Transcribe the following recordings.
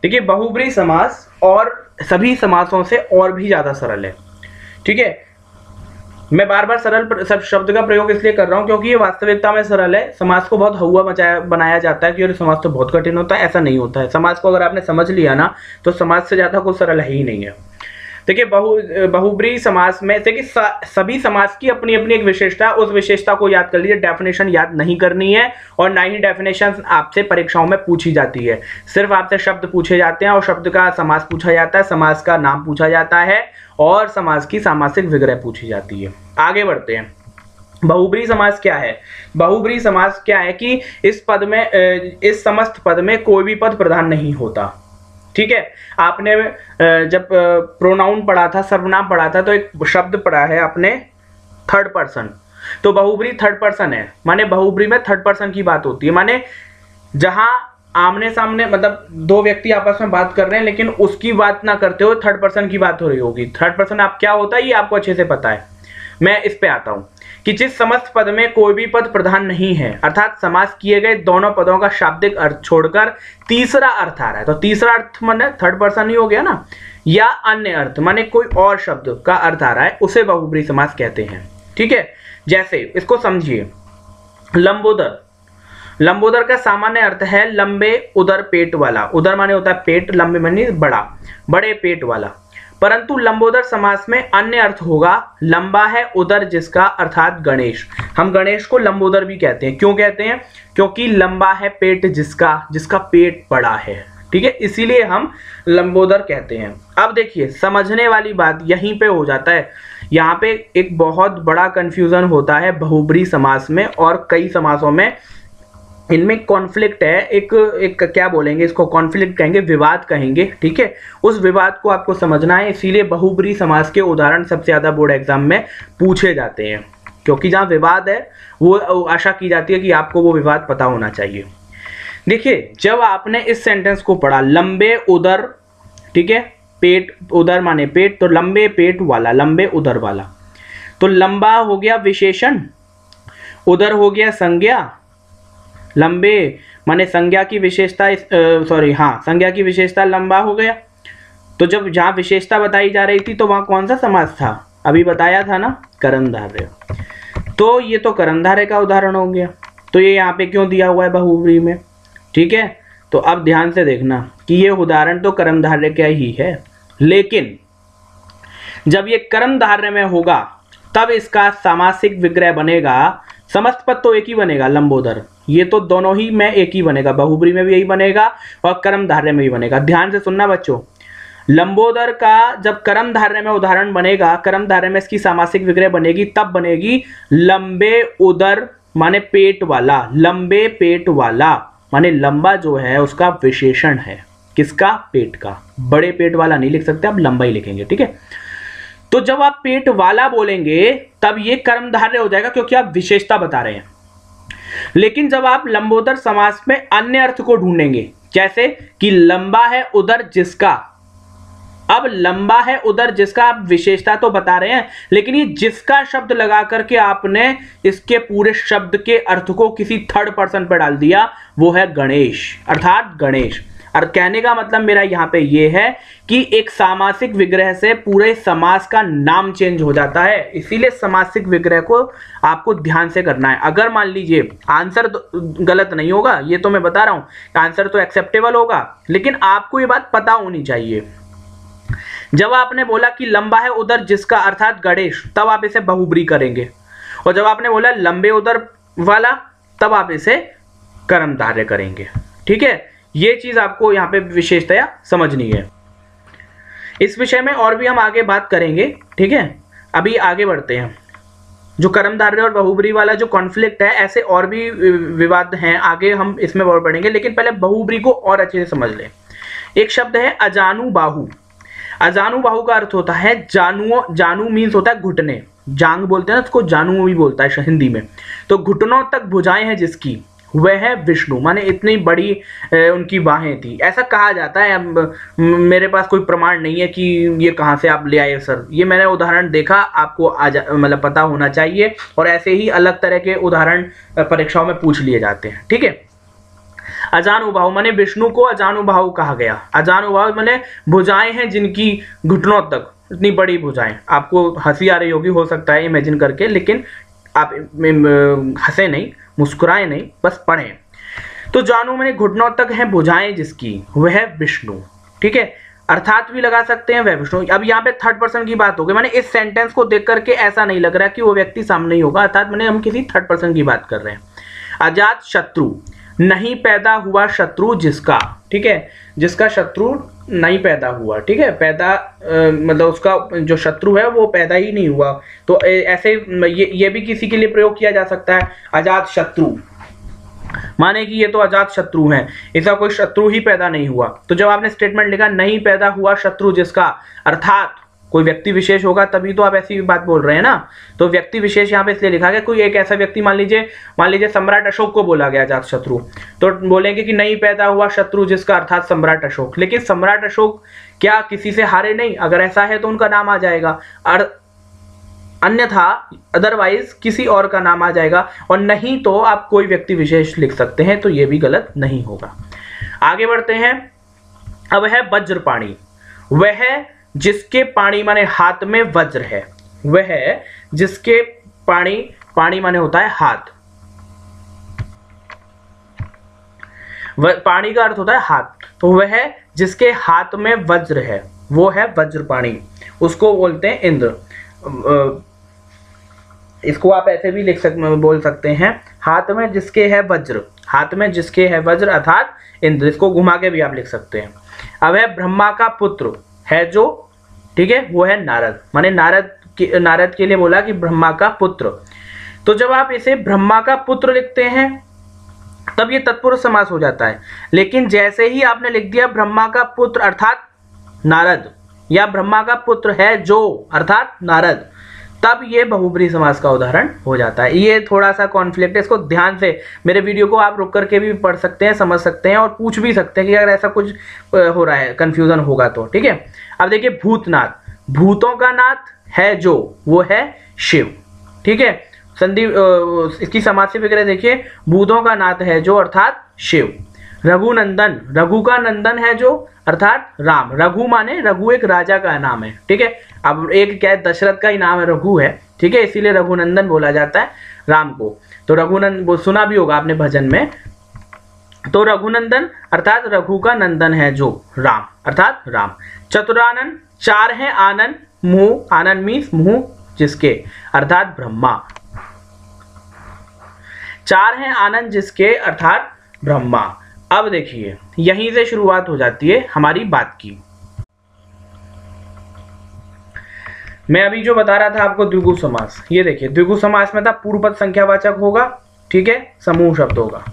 देखिए बहुब्रीहि समास और सभी समासों से और भी ज्यादा सरल है। ठीक है, मैं बार बार सरल शब्द का प्रयोग इसलिए कर रहा हूं क्योंकि ये वास्तविकता में सरल है। समास को बहुत हौवा बनाया जाता है कि ये समास तो बहुत कठिन होता है, ऐसा नहीं होता है। समास को अगर आपने समझ लिया ना तो समास से ज्यादा कुछ सरल है ही नहीं है। देखिए बहुब्रीहि समास में देखिए सभी समास की अपनी अपनी एक विशेषता है, उस विशेषता को याद कर लीजिए। डेफिनेशन याद नहीं करनी है और ना ही डेफिनेशन आपसे परीक्षाओं में पूछी जाती है। सिर्फ आपसे शब्द पूछे जाते हैं और शब्द का समास पूछा जाता है, समास का नाम पूछा जाता है और समास की सामासिक विग्रह पूछी जाती है। आगे बढ़ते हैं। बहुब्रीहि समास क्या है? बहुब्रीहि समास क्या है कि इस समस्त पद में कोई भी पद प्रधान नहीं होता। ठीक है, आपने जब प्रोनाउन पढ़ा था, सर्वनाम पढ़ा था, तो एक शब्द पढ़ा है आपने थर्ड पर्सन, तो बहुब्रीहि थर्ड पर्सन है। माने बहुब्रीहि में थर्ड पर्सन की बात होती है। माने जहां आमने सामने मतलब दो व्यक्ति आपस में बात कर रहे हैं लेकिन उसकी बात ना करते हुए थर्ड पर्सन की बात हो रही होगी। थर्ड पर्सन आप क्या होता है ये आपको अच्छे से पता है। मैं इस पे आता हूं कि जिस समस्त पद में कोई भी पद प्रधान नहीं है, अर्थात समास किए गए दोनों पदों का शाब्दिक अर्थ छोड़कर तीसरा अर्थ आ रहा है, तो तीसरा अर्थ माने थर्ड पर्सन ही हो गया ना, या अन्य अर्थ माने कोई और शब्द का अर्थ आ रहा है, उसे बहुब्रीहि समास कहते हैं। ठीक है, जैसे इसको समझिए, लंबोदर। लंबोदर का सामान्य अर्थ है लंबे उदर पेट वाला। उदर माने होता है पेट, लंबे माने बड़ा, बड़े पेट वाला। परंतु लंबोदर समास में अन्य अर्थ होगा लंबा है उदर जिसका, अर्थात गणेश। हम गणेश को लंबोदर भी कहते हैं। क्यों कहते हैं? क्योंकि लंबा है पेट जिसका, जिसका पेट बड़ा है। ठीक है, इसीलिए हम लंबोदर कहते हैं। अब देखिए समझने वाली बात यहीं पे हो जाता है। यहाँ पे एक बहुत बड़ा कंफ्यूजन होता है बहुब्रीहि समास में और कई समासों में। इनमें कॉन्फ्लिक्ट है, एक क्या बोलेंगे इसको, कॉन्फ्लिक्ट कहेंगे, विवाद कहेंगे। ठीक है, उस विवाद को आपको समझना है, इसीलिए बहुब्रीहि समास के उदाहरण सबसे ज्यादा बोर्ड एग्जाम में पूछे जाते हैं, क्योंकि जहां विवाद है वो आशा की जाती है कि आपको वो विवाद पता होना चाहिए। देखिए जब आपने इस सेंटेंस को पढ़ा, लंबे उदर, ठीक है, पेट, उदर माने पेट, तो लंबे पेट वाला, लंबे उदर वाला, तो लंबा हो गया विशेषण, उदर हो गया संज्ञा, लंबे माने संज्ञा की विशेषता, संज्ञा की विशेषता लंबा हो गया। तो जब जहां विशेषता बताई जा रही थी तो वहां कौन सा समास था? अभी बताया था ना, कर्मधारय। तो ये तो कर्मधारय का उदाहरण हो गया। तो ये यहाँ पे क्यों दिया हुआ है बहुब्रीहि में? ठीक है, तो अब ध्यान से देखना कि ये उदाहरण तो कर्मधारय का ही है, लेकिन जब ये कर्मधारय में होगा तब इसका सामासिक विग्रह बनेगा। समस्त पद तो एक ही बनेगा, लंबोदर, ये तो दोनों ही में एक ही बनेगा, बहुब्रीहि में भी यही बनेगा और कर्मधारय में भी बनेगा। ध्यान से सुनना बच्चों, लंबोदर का जब कर्मधारय में उदाहरण बनेगा, कर्मधारय में इसकी सामासिक विग्रह बनेगी, तब बनेगी लंबे उदर माने पेट वाला, लंबे पेट वाला माने लंबा जो है उसका विशेषण है, किसका? पेट का। बड़े पेट वाला नहीं लिख सकते, आप लंबा ही लिखेंगे। ठीक है, तो जब आप पेट वाला बोलेंगे तब ये कर्मधारय हो जाएगा क्योंकि आप विशेषता बता रहे हैं। लेकिन जब आप लंबोदर समास में अन्य अर्थ को ढूंढेंगे, जैसे कि लंबा है उदर जिसका, अब लंबा है उदर जिसका आप विशेषता तो बता रहे हैं, लेकिन ये जिसका शब्द लगा करके आपने इसके पूरे शब्द के अर्थ को किसी थर्ड पर्सन पर डाल दिया, वो है गणेश, अर्थात गणेश। और कहने का मतलब मेरा यहां पे ये है कि एक सामासिक विग्रह से पूरे समास का नाम चेंज हो जाता है, इसीलिए सामासिक विग्रह को आपको ध्यान से करना है। अगर मान लीजिए आंसर गलत नहीं होगा, ये तो मैं बता रहा हूं, आंसर तो एक्सेप्टेबल होगा, लेकिन आपको ये बात पता होनी चाहिए। जब आपने बोला कि लंबा है उदर जिसका, अर्थात गणेश, तब आप इसे बहुब्रीहि करेंगे, और जब आपने बोला लंबे उदर वाला, तब आप इसे कर्मधारय करेंगे। ठीक है, ये चीज आपको यहाँ पे विशेषतया समझनी है। इस विषय में और भी हम आगे बात करेंगे। ठीक है, अभी आगे बढ़ते हैं। जो कर्मधारय और बहुब्रीहि वाला जो कॉन्फ्लिक्ट है, ऐसे और भी विवाद हैं, आगे हम इसमें और बढ़ेंगे, लेकिन पहले बहुब्रीहि को और अच्छे से समझ लें। एक शब्द है अजानुबाहु। अजानुबाहु का अर्थ होता है जानू, जानू मीन्स होता है घुटने, जांग बोलते हैं ना उसको, जानू भी बोलता है हिंदी में। तो घुटनों तक भुजाएं हैं जिसकी, वह है विष्णु, माने इतनी बड़ी उनकी बाहें थी, ऐसा कहा जाता है। मेरे पास कोई प्रमाण नहीं है कि ये कहाँ से आप ले आए सर, ये मैंने उदाहरण देखा, आपको मतलब पता होना चाहिए, और ऐसे ही अलग तरह के उदाहरण परीक्षाओं में पूछ लिए जाते हैं। ठीक है, अजानुबाहु माने विष्णु को अजानुबाहु कहा गया। अजानुबाहु माने भुजाएं हैं जिनकी घुटनों तक, इतनी बड़ी भुजाएं। आपको हंसी आ रही होगी, हो सकता है इमेजिन करके, लेकिन आप हंसे नहीं, मुस्कुराए नहीं, बस पढ़ें। तो जानू माने घुटनों तक हैं भुजाएं जिसकी, वह विष्णु। ठीक है, अर्थात भी लगा सकते हैं वह विष्णु। अब यहाँ पे थर्ड पर्सन की बात हो गई, माने इस सेंटेंस को देख करके ऐसा नहीं लग रहा कि वो व्यक्ति सामने ही होगा, अर्थात माने हम किसी थर्ड पर्सन की बात कर रहे हैं। अजात शत्रु, नहीं पैदा हुआ शत्रु जिसका। ठीक है, जिसका शत्रु नहीं पैदा हुआ। ठीक है, पैदा मतलब उसका जो शत्रु है वो पैदा ही नहीं हुआ, तो ऐसे ये भी किसी के लिए प्रयोग किया जा सकता है। अजात शत्रु माने कि ये तो अजात शत्रु हैं, इसका कोई शत्रु ही पैदा नहीं हुआ। तो जब आपने स्टेटमेंट लिखा नहीं पैदा हुआ शत्रु जिसका, अर्थात कोई व्यक्ति विशेष होगा तभी तो आप ऐसी बात बोल रहे हैं ना। तो व्यक्ति विशेष यहाँ पे इसलिए लिखा गया, कोई एक ऐसा व्यक्ति मान लीजिए सम्राट अशोक को बोला गया अजात शत्रु, तो बोलेंगे कि नहीं पैदा हुआ शत्रु जिसका, अर्थात सम्राट अशोक। लेकिन सम्राट अशोक क्या किसी से हारे नहीं? अगर ऐसा है तो उनका नाम आ जाएगा, अन्यथा अदरवाइज किसी और का नाम आ जाएगा, और नहीं तो आप कोई व्यक्ति विशेष लिख सकते हैं, तो ये भी गलत नहीं होगा। आगे बढ़ते हैं। अब है वज्रपाणी, वह जिसके पाणी माने हाथ में वज्र है, वह जिसके पाणी माने होता है हाथ, पाणी का अर्थ होता है हाथ, तो वह जिसके हाथ में वज्र है वो है वज्रपाणी, उसको बोलते हैं इंद्र। इसको आप ऐसे भी बोल सकते हैं, हाथ में जिसके है वज्र, हाथ में जिसके है वज्र अर्थात इंद्र। इसको घुमा के भी आप लिख सकते हैं। अब है ब्रह्मा का पुत्र है जो, ठीक है, वो है नारद, माने नारद के लिए बोला कि ब्रह्मा का पुत्र। तो जब आप इसे ब्रह्मा का पुत्र लिखते हैं तब ये तत्पुरुष समास हो जाता है, लेकिन जैसे ही आपने लिख दिया ब्रह्मा का पुत्र अर्थात नारद, या ब्रह्मा का पुत्र है जो अर्थात नारद, तब ये बहुब्रीहि समास का उदाहरण हो जाता है। ये थोड़ा सा कॉन्फ्लिक्ट है, इसको ध्यान से मेरे वीडियो को आप रुक करके भी पढ़ सकते हैं, समझ सकते हैं और पूछ भी सकते हैं कि अगर ऐसा कुछ हो रहा है, कंफ्यूजन होगा तो। ठीक है, अब देखिए भूतनाथ, भूतों का नाथ है जो, वो है शिव। ठीक है, संधि इसकी समासी वगैरह देखिए, भूतों का नाथ है जो अर्थात शिव। रघुनंदन, रघु का नंदन है जो अर्थात राम। रघु माने रघु एक राजा का नाम है। ठीक है, अब एक क्या है, दशरथ का ही नाम है रघु है। ठीक है, इसीलिए रघुनंदन बोला जाता है राम को। तो रघुनंदन वो सुना भी होगा आपने भजन में। तो रघुनंदन अर्थात रघु का नंदन है जो राम अर्थात राम। चतुरानन, चार हैं आनन, मुंह, आनन मीन्स मुंह जिसके अर्थात ब्रह्मा। चार हैं आनंद जिसके अर्थात ब्रह्मा। अब देखिए यहीं से शुरुआत हो जाती है हमारी बात की। मैं अभी जो बता रहा था आपको द्विगु समास, ये देखिए द्विगु समास में था पूर्व पद संख्यावाचक होगा, ठीक है, समूह शब्द होगा।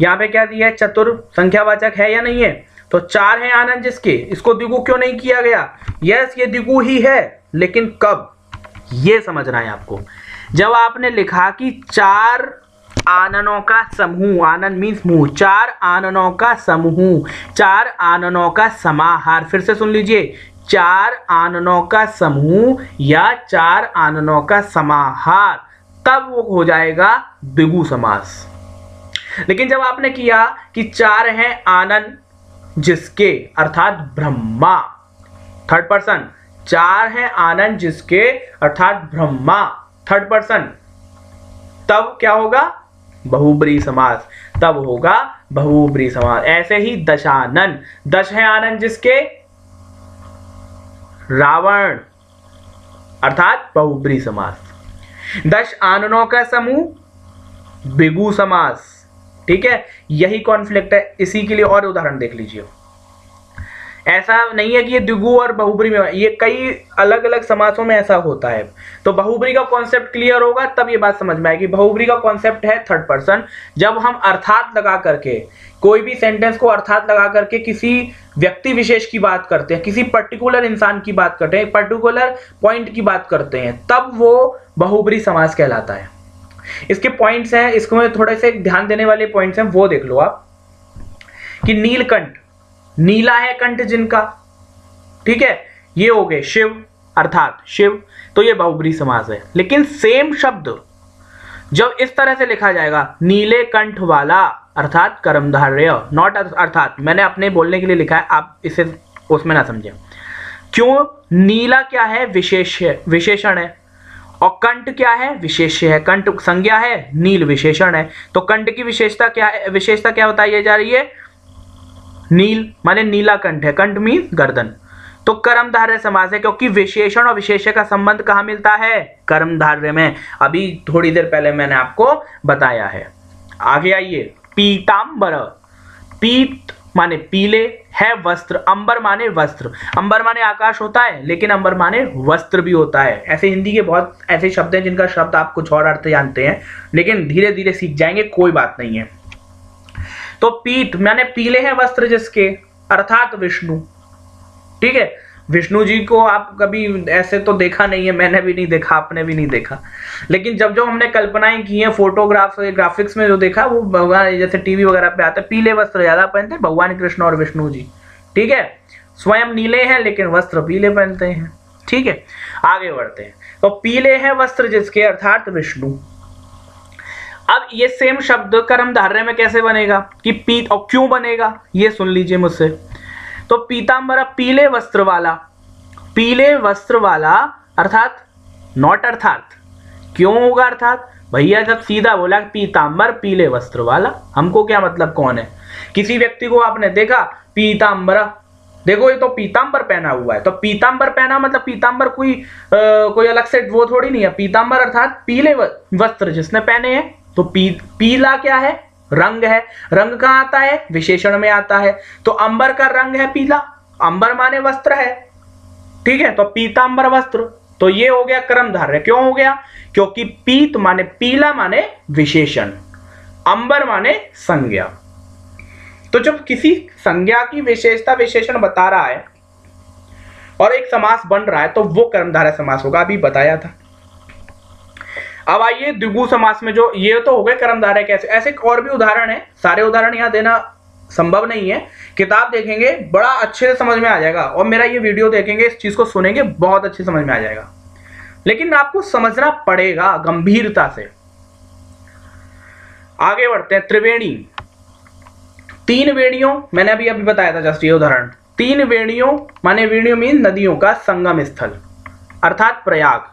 यहाँ पे क्या दिया है, चतुर संख्यावाचक है या नहीं है? तो चार है आनंद जिसके, इसको द्विगु क्यों नहीं किया गया? यस, ये द्विगु ही है, लेकिन कब, ये समझना है आपको। जब आपने लिखा कि चार आननों का समूह, आनन मीन्स मुंह, चार आननों का समूह, चार आननों का समाहार, फिर से सुन लीजिए, चार आननों का समूह या चार आननों का समाहार, तब वो हो जाएगा द्विगु समास। लेकिन जब आपने किया कि चार हैं आनन जिसके अर्थात ब्रह्मा, थर्ड पर्सन, चार हैं आनन जिसके अर्थात ब्रह्मा, थर्ड पर्सन, तब क्या होगा, बहुब्रीहि समास, तब होगा बहुब्रीहि समास। ऐसे ही दशानन, दश है आनंद जिसके, रावण अर्थात बहुब्रीहि समास। दश आननों का समूह, द्विगु समास। ठीक है, यही कॉन्फ्लिक्ट है, इसी के लिए और उदाहरण देख लीजिए। ऐसा नहीं है कि ये द्विगु और बहुब्रीहि में, ये कई अलग अलग समासों में ऐसा होता है। तो बहुब्रीहि का कॉन्सेप्ट क्लियर होगा तब ये बात समझ में आएगी। बहुब्रीहि का कॉन्सेप्ट है थर्ड पर्सन, जब हम अर्थात लगा करके कोई भी सेंटेंस को अर्थात लगा करके किसी व्यक्ति विशेष की बात करते हैं, किसी पर्टिकुलर इंसान की बात करते हैं, पर्टिकुलर पॉइंट की बात करते हैं, तब वो बहुब्रीहि समास कहलाता है। इसके पॉइंट्स हैं, इसको थोड़े से ध्यान देने वाले पॉइंट्स हैं, वो देख लो आप। कि नीलकंठ, नीला है कंठ जिनका, ठीक है, ये हो गए शिव अर्थात शिव, तो ये बहुब्रीहि समास है। लेकिन सेम शब्द जब इस तरह से लिखा जाएगा नीले कंठ वाला अर्थात कर्मधारय, नॉट अर्थात, मैंने अपने बोलने के लिए लिखा है, आप इसे उसमें ना समझे। क्यों? नीला क्या है? विशेषण है, और कंठ क्या है? विशेष्य है। कंठ संज्ञा है, नील विशेषण है। तो कंठ की विशेषता क्या है? विशेषता क्या बताई जा रही है? नील माने नीला कंठ है, कंठ मीन गर्दन। तो कर्मधारय समास है, क्योंकि विशेषण और विशेष्य का संबंध कहां मिलता है? कर्मधारय में। अभी थोड़ी देर पहले मैंने आपको बताया है। आगे आइए, पीतांबर, पीत माने पीले, है वस्त्र, अंबर माने वस्त्र। अंबर माने आकाश होता है, लेकिन अंबर माने वस्त्र भी होता है। ऐसे हिंदी के बहुत ऐसे शब्द हैं जिनका शब्द आप कुछ और अर्थ जानते हैं, लेकिन धीरे धीरे सीख जाएंगे, कोई बात नहीं है। तो पीत माने पीले हैं वस्त्र जिसके, अर्थात विष्णु। ठीक है, विष्णु जी को आप कभी ऐसे तो देखा नहीं है, मैंने भी नहीं देखा, आपने भी नहीं देखा, लेकिन जब जो हमने कल्पनाएं की हैं ग्राफिक्स में जो देखा, वो भगवान जैसे टीवी वगैरह पे आता है, पीले वस्त्र ज्यादा पहनते हैं भगवान कृष्ण और विष्णु जी। ठीक है, स्वयं नीले हैं लेकिन वस्त्र पीले पहनते हैं। ठीक है, आगे बढ़ते हैं। तो पीले हैं वस्त्र जिसके, अर्थात विष्णु। अब ये सेम शब्द कर्मधारय में कैसे बनेगा कि पीत, और क्यों बनेगा ये सुन लीजिए मुझसे। तो पीतांबर पीले वस्त्र वाला, पीले वस्त्र वाला अर्थात नॉट अर्थात, क्यों होगा अर्थात? भैया जब सीधा बोला पीतांबर पीले वस्त्र वाला, हमको क्या मतलब कौन है? किसी व्यक्ति को आपने देखा पीतांबर, देखो ये तो पीतांबर पहना हुआ है, तो पीतांबर पहना मतलब पीतांबर कोई अलग से वो थोड़ी नहीं है। पीतांबर अर्थात पीले वस्त्र जिसने पहने हैं। तो पीला क्या है? रंग है। रंग कहां आता है? विशेषण में आता है। तो अंबर का रंग है पीला, अंबर माने वस्त्र है। ठीक है, तो पीतांबर वस्त्र, तो ये हो गया कर्मधारय। क्यों हो गया? क्योंकि पीत माने पीला माने विशेषण, अंबर माने संज्ञा। तो जब किसी संज्ञा की विशेषता विशेषण बता रहा है और एक समास बन रहा है, तो वो कर्मधारय समास होगा, अभी बताया था। अब आइए द्विगु समास में, जो ये तो हो गए कर्मधारय कैसे, ऐसे और भी उदाहरण है, सारे उदाहरण यहां देना संभव नहीं है। किताब देखेंगे बड़ा अच्छे से समझ में आ जाएगा, और मेरा ये वीडियो देखेंगे, इस चीज को सुनेंगे, बहुत अच्छे समझ में आ जाएगा, लेकिन आपको समझना पड़ेगा गंभीरता से। आगे बढ़ते हैं। त्रिवेणी, तीन वेणियों, मैंने अभी बताया था जस्ट ये उदाहरण। तीन वेणियों माने, वेणियों मीन नदियों का संगम स्थल, अर्थात प्रयाग।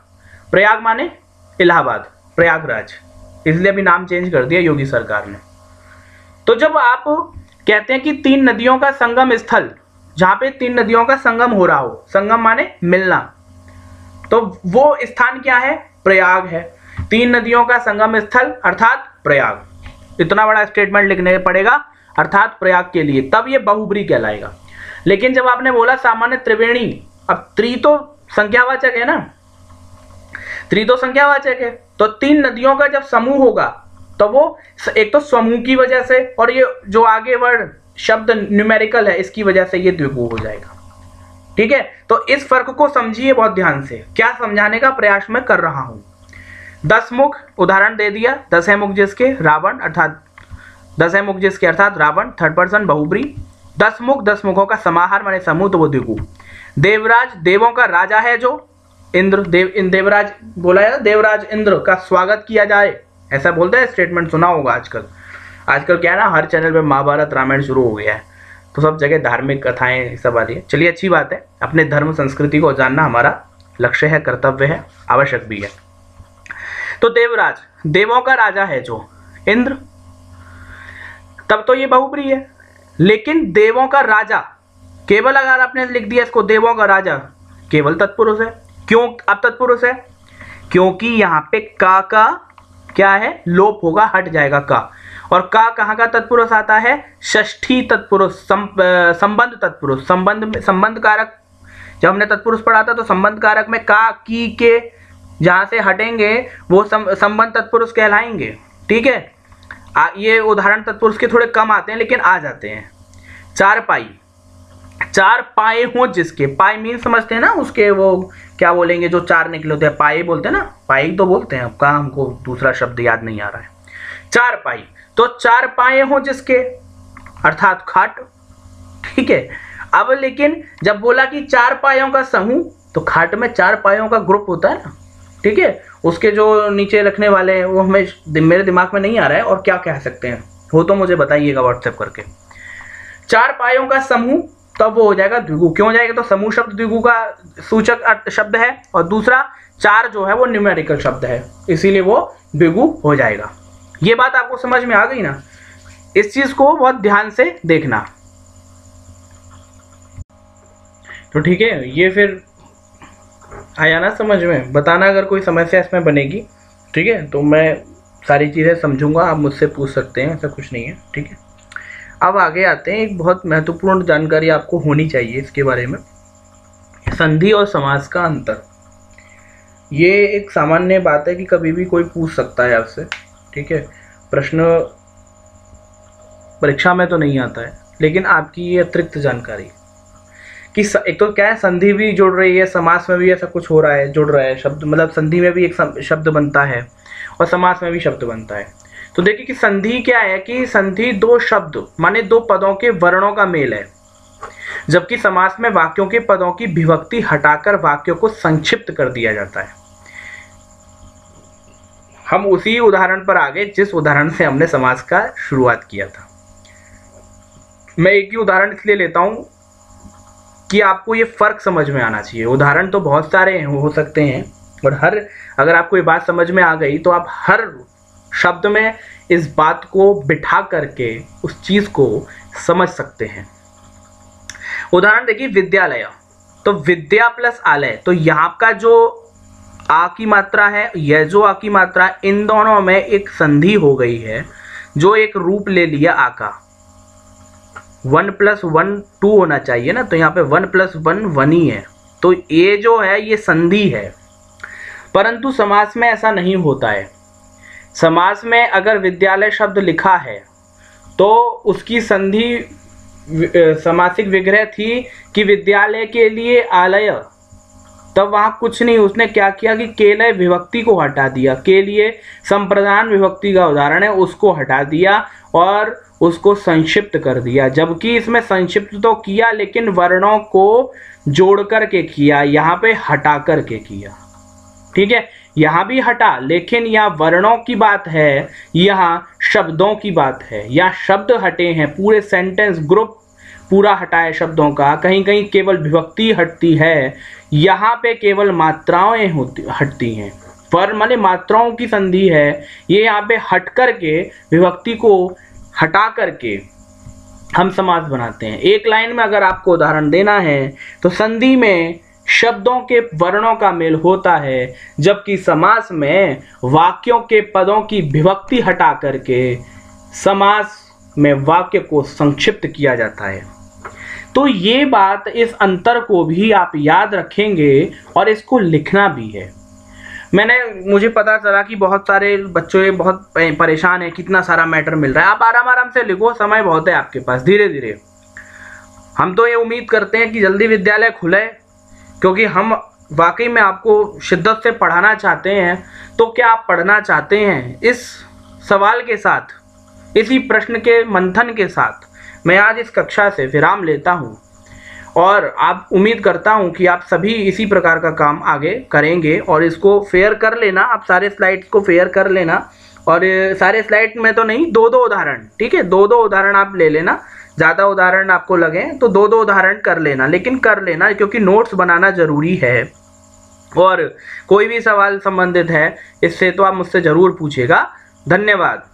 प्रयाग माने इलाहाबाद, प्रयागराज, इसलिए अभी नाम चेंज कर दिया योगी सरकार ने। तो जब आप कहते हैं कि तीन नदियों का संगम स्थल, जहां पे तीन नदियों का संगम हो रहा हो, संगम माने मिलना, तो वो स्थान क्या है? प्रयाग है। तीन नदियों का संगम स्थल अर्थात प्रयाग। इतना बड़ा स्टेटमेंट लिखने पड़ेगा, अर्थात प्रयाग के लिए, तब ये बहुब्री कहलाएगा। लेकिन जब आपने बोला सामान्य त्रिवेणी, अब त्रि तो संख्यावाचक है ना, त्रि तो संख्यावाचक है, तो तीन नदियों का जब समूह होगा तो वो एक तो समूह की वजह से, और ये जो आगे वर्ड शब्द न्यूमेरिकल है इसकी वजह से ये द्विगु हो जाएगा। ठीक है, तो इस फर्क को समझिए बहुत ध्यान से, क्या समझाने का प्रयास मैं कर रहा हूं। 10 मुख उदाहरण दे दिया, 10 है मुख जिसके, रावण अर्थात 10 है मुख जिसके अर्थात रावण, थर्ड पर्सन बहुब्री। 10 मुख, 10 मुखों का समाहार माने समूह, तो वो द्विगु। देवराज, देवों का राजा है जो इंद्र, देवराज बोला है, देवराज इंद्र का स्वागत किया जाए, ऐसा बोलते हैं, स्टेटमेंट सुना होगा आजकल क्या है ना, हर चैनल पे महाभारत रामायण शुरू हो गया है, तो सब जगह धार्मिक कथाएं सब आ रही है। चलिए अच्छी बात है, अपने धर्म संस्कृति को जानना हमारा लक्ष्य है, कर्तव्य है, आवश्यक भी है। तो देवराज, देवों का राजा है जो इंद्र, तब तो ये बहुब्री है। लेकिन देवों का राजा, केवल अगर आपने लिख दिया इसको देवों का राजा, केवल तत्पुरुष है। क्यों अब तत्पुरुष है? क्योंकि यहाँ पे का क्या है? लोप होगा, हट जाएगा का। और का कहाँ का तत्पुरुष आता है? षष्ठी तत्पुरुष, संबंध तत्पुरुष, संबंध कारक। जब हमने तत्पुरुष पढ़ा था तो संबंध कारक में का, की, के जहां से हटेंगे वो संबंध तत्पुरुष कहलाएंगे। ठीक है, ये उदाहरण तत्पुरुष के थोड़े कम आते हैं लेकिन आ जाते हैं। चार पाई, चार पाए हो जिसके, पाए मीन समझते हैं ना, उसके वो क्या बोलेंगे जो चार निकले होते हैं, पाए बोलते हैं ना, पाई तो बोलते हैं, अब कहाँ हमको दूसरा शब्द याद नहीं आ रहा है। चार पाई, तो चार पाए हो जिसके अर्थात खाट। ठीक है, अब लेकिन जब बोला कि चार पायों का समूह, तो खाट में चार पायों का ग्रुप होता है ना, ठीक है, उसके जो नीचे रखने वाले हैं वो हमें मेरे दिमाग में नहीं आ रहा है, और क्या कह सकते हैं हो तो मुझे बताइएगा व्हाट्सएप करके। 4 पायों का समूह, तब वो हो जाएगा द्विगु। क्यों हो जाएगा? तो समूह शब्द द्विगु का सूचक शब्द है, और दूसरा 4 जो है वो न्यूमेरिकल शब्द है, इसीलिए वो द्विगु हो जाएगा। ये बात आपको समझ में आ गई ना? इस चीज को बहुत ध्यान से देखना। तो ठीक है, ये फिर आया ना समझ में? बताना अगर कोई समस्या इसमें बनेगी, ठीक है, तो मैं सारी चीज़ें समझूंगा, आप मुझसे पूछ सकते हैं, ऐसा कुछ नहीं है, ठीक है। अब आगे आते हैं, एक बहुत महत्वपूर्ण जानकारी आपको होनी चाहिए इसके बारे में, संधि और समास का अंतर। ये एक सामान्य बात है कि कभी भी कोई पूछ सकता है आपसे, ठीक है, प्रश्न परीक्षा में तो नहीं आता है, लेकिन आपकी ये अतिरिक्त जानकारी कि एक तो क्या है, संधि भी जुड़ रही है, समास में भी ऐसा कुछ हो रहा है, जुड़ रहा है शब्द, मतलब संधि में भी एक शब्द बनता है और समास में भी शब्द बनता है। तो देखिए कि संधि क्या है, कि संधि 2 शब्द माने 2 पदों के वर्णों का मेल है, जबकि समास में वाक्यों के पदों की विभक्ति हटाकर वाक्यों को संक्षिप्त कर दिया जाता है। हम उसी उदाहरण पर आगे जिस उदाहरण से हमने समास का शुरुआत किया था। मैं एक ही उदाहरण इसलिए लेता हूं कि आपको ये फर्क समझ में आना चाहिए। उदाहरण तो बहुत सारे हो सकते हैं, और अगर आपको ये बात समझ में आ गई तो आप हर शब्द में इस बात को बिठा करके उस चीज को समझ सकते हैं। उदाहरण देखिए, विद्यालय, तो विद्या प्लस आलय, तो यहाँ का जो आ की मात्रा है, यह जो आ की मात्रा, इन दोनों में एक संधि हो गई है जो एक रूप ले लिया आ का। 1 + 1 2 होना चाहिए ना, तो यहाँ पे 1 + 1 1 ही है, तो ये जो है ये संधि है। परंतु समास में ऐसा नहीं होता है। समास में अगर विद्यालय शब्द लिखा है तो उसकी संधि समासिक विग्रह थी कि विद्यालय के लिए आलय, तब वहां कुछ नहीं, उसने क्या किया कि केलय विभक्ति को हटा दिया, के लिए संप्रदान विभक्ति का उदाहरण है, उसको हटा दिया और उसको संक्षिप्त कर दिया। जबकि इसमें संक्षिप्त तो किया लेकिन वर्णों को जोड़ करके किया, यहाँ पे हटा करके किया, ठीक है, यहाँ भी हटा, लेकिन यहाँ वर्णों की बात है, यहाँ शब्दों की बात है। यहाँ शब्द हटे हैं, पूरे सेंटेंस ग्रुप पूरा हटा है शब्दों का, कहीं कहीं केवल विभक्ति हटती है, यहाँ पे केवल मात्राएं हटती हैं। पर माने मात्राओं की संधि है, ये यहाँ पे हट करके विभक्ति को हटा करके हम समास बनाते हैं। एक लाइन में अगर आपको उदाहरण देना है तो संधि में शब्दों के वर्णों का मेल होता है, जबकि समास में वाक्यों के पदों की विभक्ति हटा करके समास में वाक्य को संक्षिप्त किया जाता है। तो ये बात, इस अंतर को भी आप याद रखेंगे और इसको लिखना भी है। मुझे पता चला कि बहुत सारे बच्चे बहुत परेशान हैं, कितना सारा मैटर मिल रहा है। आप आराम आराम से लिखो, समय बहुत है आपके पास, धीरे धीरे। हम तो ये उम्मीद करते हैं कि जल्दी विद्यालय खुले, क्योंकि हम वाकई में आपको शिद्दत से पढ़ाना चाहते हैं। तो क्या आप पढ़ना चाहते हैं? इस सवाल के साथ, इसी प्रश्न के मंथन के साथ मैं आज इस कक्षा से विराम लेता हूं, और आप उम्मीद करता हूं कि आप सभी इसी प्रकार का काम आगे करेंगे और इसको फेयर कर लेना। आप सारे स्लाइड्स को फेयर कर लेना, और सारे स्लाइड में तो नहीं, 2-2 उदाहरण, ठीक है, 2-2 उदाहरण आप ले लेना। ज़्यादा उदाहरण आपको लगे तो 2-2 उदाहरण कर लेना, लेकिन कर लेना, क्योंकि नोट्स बनाना ज़रूरी है। और कोई भी सवाल संबंधित है इससे तो आप मुझसे ज़रूर पूछिएगा। धन्यवाद।